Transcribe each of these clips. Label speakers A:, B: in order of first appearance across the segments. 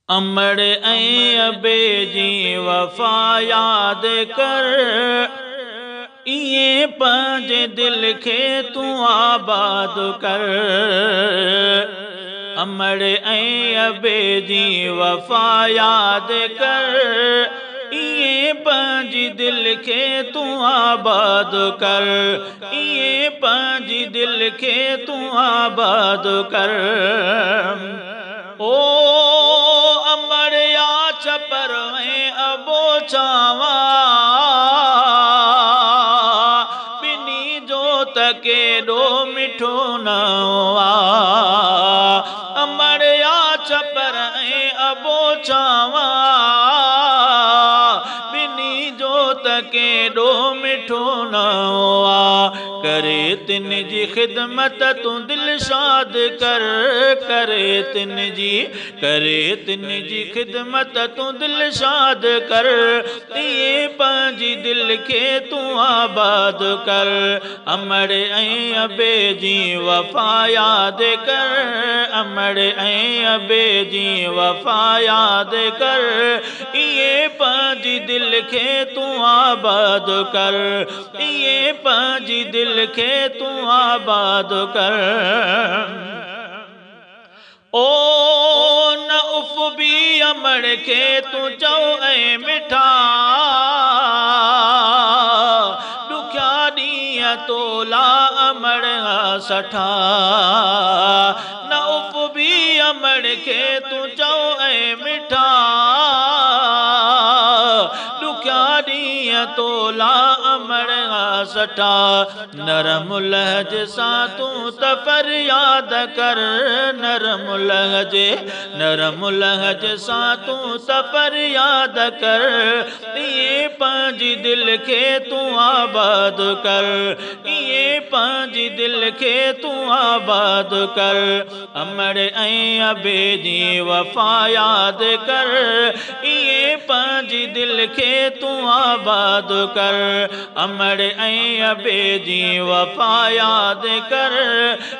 A: अमड़ ऐं अबे जी वफ़ा याद कर, इएं पंहिंजे दिल खे तूं आबाद कर। अमड़ ऐं अबे जी वफ़ा याद कर, इएं पंहिंजी दिल खे तूं आबाद कर। इएं पंहिंजी दिल खे तूं आबाद कर। ओ अमड़िया छपर में अबो चावा, बिनी जोत केॾो मिठो नवा। अमड़िया छपर में अबो चावा, बिनी जोत केॾो मिठो नवा। करे तिन जी ख़िदमत तूं दिल शाद कर। करे तिन जी ख़िदमत तूं दिल शाद कर। इएं पंहिंजी दिल खे तूं आबाद कर। अमड़ ऐं अबे जी वफ़ा याद कर। अमड़ ऐं अबे जी वफ़ा याद कर। इएं पंहिंजी दिल खे तूं आबाद कर। इएं पंहिंजी दिल खे तूं आबाद कर। ओ न उफ़ बि अमड़ खे तूं चओ ऐं मिठा, ॾुखिया ॾींहं तोला अमड़ सठा। न उफ़ बि अमड़ खे तूं चओ ऐं मिठा, ॾुखिया ॾींहं तोला अमड़ सठा। नरम लहज सां तूं त फरियाद कर। नरम लहज सां तूं त फरियाद कर। इएं पंहिंजी दिल खे तूं आबाद कर। इएं पंहिंजी दिल खे तूं आबाद कर। अमड़ ऐं अबे जी वफ़ा याद कर। इएं पंहिंजी दिल खे तूं आबाद कर। अमड़ ऐं अबे जी वफ़ा याद कर।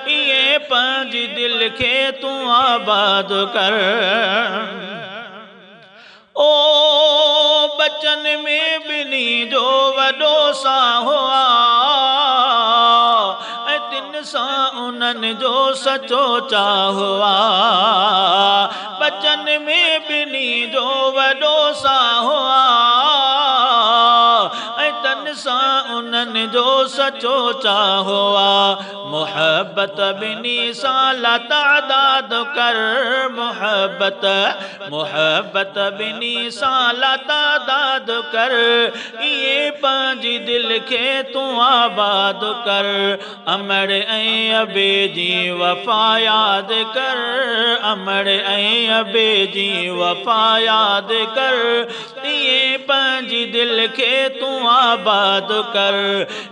A: इएं पंहिंजी दिल खे तूं आबाद कर। ओ बचन में बिनी जो वॾो साहो आ, ऐं तिन सां उन्हनि जो सचो चाहो आ। बचन में बिनी जो वॾो साहो आ, ऐं तन सां उन्हनि जो सचो चाहो आ। मोहब्बत बिनी सां लतादाद कर। मोहब्बत बिनी सां लतादाद कर। इएं पंहिंजी दिल खे तूं आबाद कर। अमड़ ऐं अबे जी वफ़ा याद कर। अमड़ ऐं अबे जी वफ़ा याद कर। इएं पंहिंजी दिल खे तूं आबाद कर।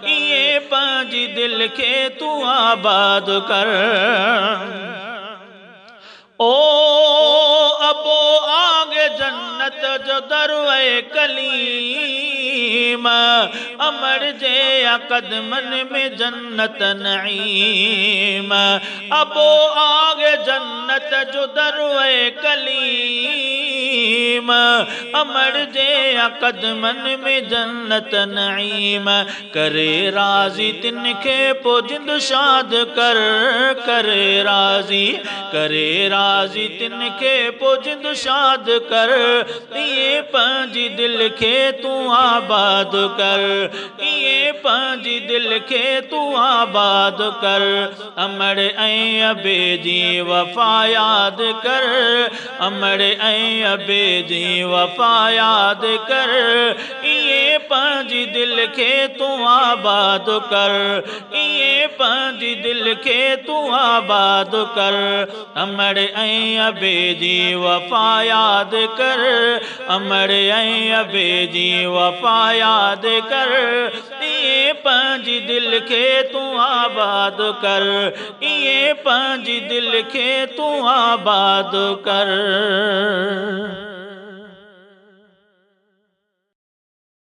A: इएं पंहिंजी दिल खे तूं आबाद कर। ओ अबो आगे जन्नत जो दरवे कलीम, अमड़ जे कदमन में जन्नत नईम। अबो आगे जन्नत जो दरवे कलीम, अमड़ जे कदमन में जन्नत नईम। करे राज़ी तिन खे पो जिंद शाद कर। करे राज़ी तिन खे पो जिंद शाद कर। इएं पंहिंजी दिल खे तूं आबाद कर। इएं पंहिंजी दिल खे तूं आबाद कर। अमड़ ऐं अबे जी वफ़ा याद कर। अमड़ ऐं अबे जी वफ़ा याद कर। इएं पंहिंजी दिल खे तूं आबाद कर। इएं पंहिंजी दिल खे तूं आबाद कर। अमड़ ऐं अबे जी वफ़ा याद कर। अमड़ ऐं अबे जी वफ़ा याद कर। इएं पंहिंजी दिल खे तूं आबाद कर। इएं पंहिंजी दिल खे तूं आबाद कर।